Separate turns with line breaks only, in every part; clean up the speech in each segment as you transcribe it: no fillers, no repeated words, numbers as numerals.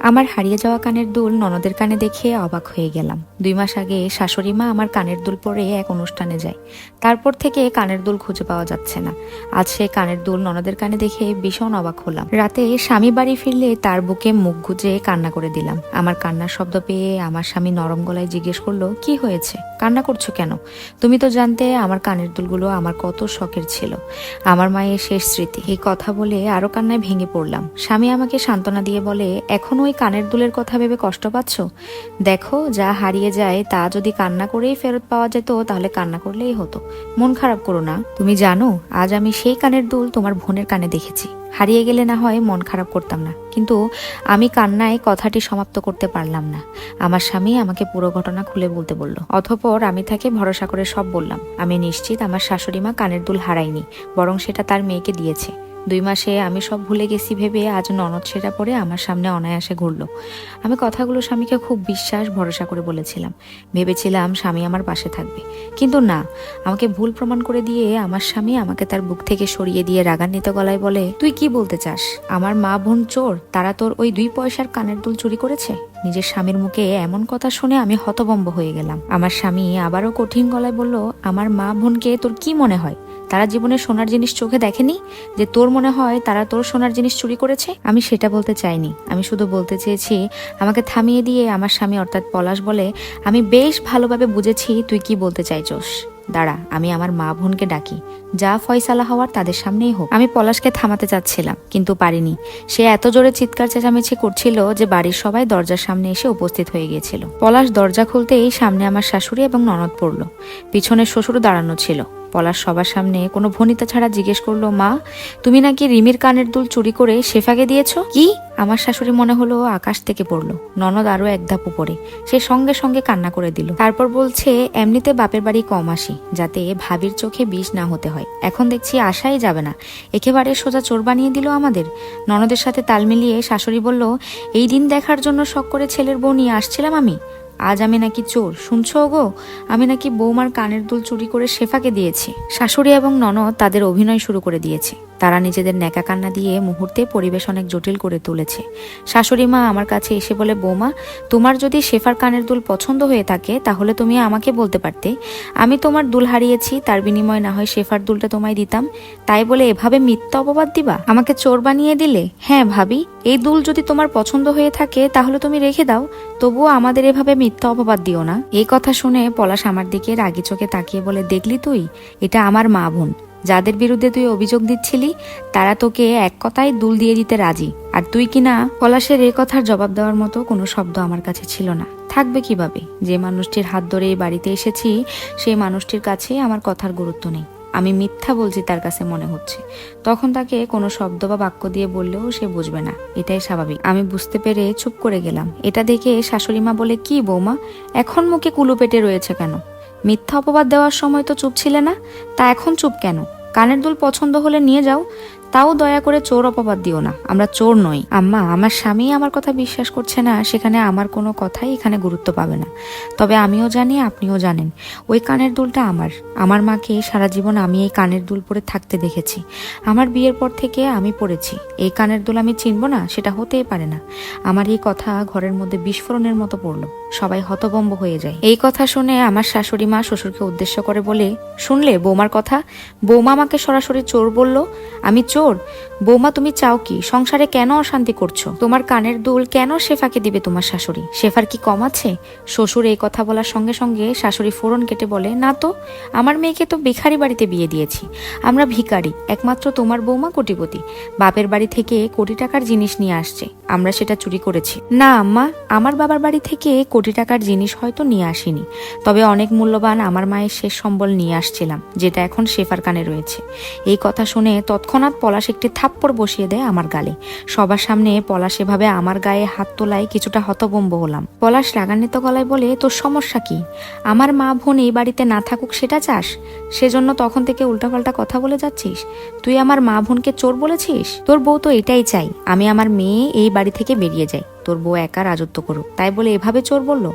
আমার হারিয়ে যাওয়া কানের দুল ননদের কানে দেখে অবাক হয়ে গেলাম। 2 মাস আগে শাশুড়ি মা আমার কানের দুল পরে এক অনুষ্ঠানে যায়। তারপর থেকে কানের দুল খুঁজে পাওয়া যাচ্ছে না। আজ সে কানের দুল ননদের কানে দেখে ভীষণ অবাক হলাম। রাতে স্বামী বাড়ি ফিরলে তার বুকে মুখ গুজে কান্না করে দিলাম। আমার কান্নার শব্দ পেয়ে আমার স্বামী নরম গলায় জিজ্ঞেস করলো, কি হয়েছে, কান্না করছো কেন? তুমি তো জানতে আমার কানের দুলগুলো আমার কত শখের ছিল, আমার মায়ের শেষ স্মৃতি। এই কথা বলে আরো কান্নায় ভেঙে পড়লাম। স্বামী আমাকে সান্ত্বনা দিয়ে বলে, এখনো ওই কানের দুলের কথা ভেবে কষ্ট পাচ্ছ? দেখো, যা হারিয়ে যায় তা যদি কান্না করেই ফেরত পাওয়া যেত তাহলে কান্না করলেই হতো। মন খারাপ করো না। তুমি জানো, আজ আমি সেই কানের দুল তোমার বোনের কানে দেখেছি। হারিয়ে গেলে না হয় মন খারাপ করতাম না, কিন্তু আমি কান্নায় কথাটি সমাপ্ত করতে পারলাম না। আমার স্বামী আমাকে পুরো ঘটনা খুলে বলতে বলল। অতঃপর আমি তাকে ভরসা করে সব বললাম। আমি নিশ্চিত আমার শাশুড়ি মা কানের দুল হারায়নি, বরং সেটা তার মেয়েকে দিয়েছে। 2 মাসে আমি সব ভুলে গেছি ভেবে আজ ননদ সেটা পরে আমার সামনে অনায়াসে ঘুরলো। আমি কথাগুলো স্বামীকে খুব বিশ্বাস ভরসা করে বলেছিলাম। ভেবেছিলাম স্বামী আমার পাশে থাকবে, কিন্তু না, আমাকে ভুল প্রমাণ করে দিয়ে আমার স্বামী আমাকে তার বুক থেকে সরিয়ে দিয়ে রাগান্বিত গলায় বলে, তুই কি বলতে চাস? আমার মা বোন চোর, তারা তোর ওই 2 পয়সার কানের দুল চুরি করেছে? নিজের স্বামীর মুখে এমন কথা শুনে আমি হতভম্ব হয়ে গেলাম। আমার স্বামী আবারও কঠিন গলায় বলল, আমার মা বোনকে তোর কি মনে হয়? তারা জীবনে সোনার জিনিস চোখে দেখেনি যে তোর মনে হয় তারা তোর সোনার জিনিস চুরি করেছে? আমি সেটা বলতে চাইনি। আমি শুধু বলতে চেয়েছি। আমাকে থামিয়ে দিয়ে আমার স্বামী অর্থাৎ পলাশ বলে, আমি বেশ ভালোভাবে বুঝেছি তুই কি বলতে চাইছস। দাঁড়া, আমি আমার মা বোনকে ডাকি, যা ফয়সালা হওয়ার তাদের সামনেই হোক। আমি পলাশকে থামাতে চাচ্ছিলাম, কিন্তু পারিনি। সে এত জোরে চিৎকার চেঁচামেচি করছিল যে বাড়ির সবাই দরজার সামনে এসে উপস্থিত হয়ে গিয়েছিল। পলাশ দরজা খুলতেই সামনে আমার শাশুড়ি এবং ননদ পড়ল। পিছনে শ্বশুর দাঁড়ানো ছিল। পলাশ সবার সামনে কোনো ভনিতা ছাড়া জিজ্ঞেস করলো, মা, তুমি নাকি রিমির কানের দুল চুরি করে শেফাকে দিয়েছ? কি? আমার শাশুড়ি মনে হলো আকাশ থেকে পড়লো। ননদ আরো এক ধাপ উপরে, সে সঙ্গে সঙ্গে কান্না করে দিল। তারপর বলছে, এমনিতে বাপের বাড়ি কম আসি, যাতে ভাবির চোখে বিষ না হতে হয়। এখন দেখছি আসাই যাবে না, একেবারে সোজা চোর বানিয়ে দিল আমাদের। ননদের সাথে তাল মিলিয়ে শাশুড়ি বলল, এই দিন দেখার জন্য শখ করে ছেলের বউ নিয়ে আসছিলাম আমি, আজ আমি নাকি চোর? শুনছো গো, আমি নাকি বৌমার কানের দুল চুরি করে শেফাকে দিয়েছি। শাশুড়ি এবং ননদ তাদের অভিনয় শুরু করে দিয়েছে। তারা নিজেদের ন্যাকা কান্না দিয়ে মুহূর্তে পরিবেশ অনেক জটিল করে তুলেছে। শাশুড়ি মা আমার কাছে এসে বলে, বৌমা, তোমার যদি শেফার কানের দুল পছন্দ হয়ে থাকে তাহলে তুমি আমাকে বলতে পারতে। আমি তোমার দুল হারিয়েছি, তার বিনিময়ে না হয় শেফার দুলটা তোমায় দিতাম। তাই বলে এভাবে মিথ্যা অপবাদ দিবা, আমাকে চোর বানিয়ে দিলে? হ্যাঁ ভাবি, এই দুল যদি তোমার পছন্দ হয়ে থাকে তাহলে তুমি রেখে দাও, তবুও আমাদের এভাবে মিথ্যা অপবাদ দিও না। এই কথা শুনে পলাশ আমার দিকে রাগি চোখে তাকিয়ে বলে, দেখলি তুই, এটা আমার মা বোন, যাদের বিরুদ্ধে তুই অভিযোগ দিচ্ছিলি তারা তোকে এক কথায় দুল দিয়ে দিতে রাজি, আর তুই কিনা? পলাশের এই কথার জবাব দেওয়ার মতো কোনো শব্দ আমার কাছে ছিল না। থাকবে কিভাবে? যে মানুষটির হাত ধরে এই বাড়িতে এসেছি সেই মানুষটির কাছে আমার কথার গুরুত্ব নেই। আমি মিথ্যা বলছি তার কাছে মনে হচ্ছে। তখন তাকে কোনো শব্দ বা বাক্য দিয়ে বললেও সে বুঝবে না, এটাই স্বাভাবিক। আমি বুঝতে পেরে চুপ করে গেলাম। এটা দেখে শাশুড়ি মা বলে, কি বৌমা, এখন মুখে কুলু পেটে রয়েছে কেন? মিথ্যা অপবাদ দেওয়ার সময় তো চুপ ছিলে না, তা এখন চুপ কেন? কানের দুল পছন্দ হলে নিয়ে যাও, তাও দয়া করে চোর অপবাদ দিও না, আমরা চোর নই। আম্মা, আমার স্বামী আমার কথা বিশ্বাস করছে না, সেখানে আমার কোনো কথাই এখানে গুরুত্ব পাবে না। তবে আমিও জানি, আপনিও জানেন, ওই কানের দুলটা আমার মাকে সারা জীবন আমি এই কানের দুল পরে থাকতে দেখেছি। আমার বিয়ের পর থেকে আমি পরেছি। এই কানের দুল আমি চিনব না, সেটা হতেই পারে না। আমার এই কথা ঘরের মধ্যে বিস্ফোরণের মতো পড়লো। সবাই হতভম্ব হয়ে যায়। এই কথা শুনে আমার শাশুড়ি মা শ্বশুরকে উদ্দেশ্য করে বলে, শুনলে বৌমার কথা? বৌমা আমাকে সরাসরি চোর বলল। আমি চোর? বৌমা, তুমি চাও কি? সংসারে কেন অশান্তি করছো? তোমার কানের দুল কেন শেফাকে দিবে তোমার শাশুড়ি? শেফার কি কম আছে? শ্বশুর এই কথা বলার সঙ্গে সঙ্গে শাশুড়ি ফোড়ন কেটে বলে, না তো, আমার মেয়েকে তো ভিখারি বাড়িতে বিয়ে দিয়েছি, আমরা ভিখারি, একমাত্র তোমার বৌমা কোটিপতি, বাপের বাড়ি থেকে কোটি টাকার জিনিস নিয়ে আসছে, আমরা সেটা চুরি করেছি। না আম্মা, আমার বাবার বাড়ি থেকে কোটি টাকার জিনিস হয়তো নিয়ে আসিনি, তবে অনেক মূল্যবান আমার মায়ের শেষ সম্বল নিয়ে আসছিলাম, যেটা এখন শেফার কানে রয়েছে। এই কথা শুনে তৎক্ষণাৎ পলাশ একটি থাপ্পড় বসিয়ে দেয় আমার গালে। সবার সামনে পলাশ এভাবে আমার গায়ে হাত তোলায় কিছুটা হতভম্ব হলাম। পলাশ রাগান্বিত গলায় বলে, তোর সমস্যা কি? আমার মা বোন এই বাড়িতে না থাকুক সেটা চাস? সেজন্য তখন থেকে উল্টাপাল্টা কথা বলে যাচ্ছিস? তুই আমার মা বোনকে চোর বলেছিস? তোর বউ তো এটাই চাই, আমি আমার মেয়ে এই বাড়ি থেকে বেরিয়ে যাই, তোর বউ একা রাজত্ব করুক, তাই বলে এভাবে চোর বলল?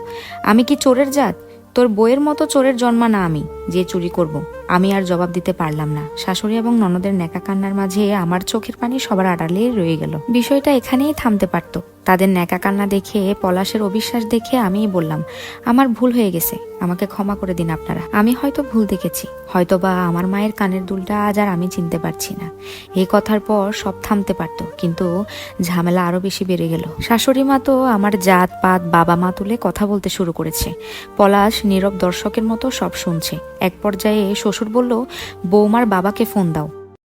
আমি কি চোরের জাত? তোর বইয়ের মতো চোরের জন্মা না আমি, যে চুরি করব। আমি আর জবাব দিতে পারলাম না। শাশুড়ি এবং ননদের নেকা কান্নার মাঝে আমার চোখের পানি সবার আড়ালে রয়ে গেল। বিষয়টা এখানেই থামতে পারতো। তাদের নেকা কান্না দেখে, পলাশের অবিশ্বাস দেখে আমিই বললাম, আমার ভুল হয়ে গেছে, আমাকে ক্ষমা করে দিন আপনারা। আমি হয়তো ভুল দেখেছি, হয়তো বা আমার মায়ের কানের দুলটা আজ আর আমি চিনতে পারছি না। এই কথার পর সব থামতে পারতো, কিন্তু ঝামেলা আরো বেশি বেড়ে গেল। শাশুড়ি মা তো আমার জাত পাত বাবা মা তুলে কথা বলতে শুরু করেছে। পলাশ নীরব দর্শকের মতো সব শুনছে। এক পর্যায়ে শ্বশুর বলল, বৌমার বাবাকে ফোন দাও।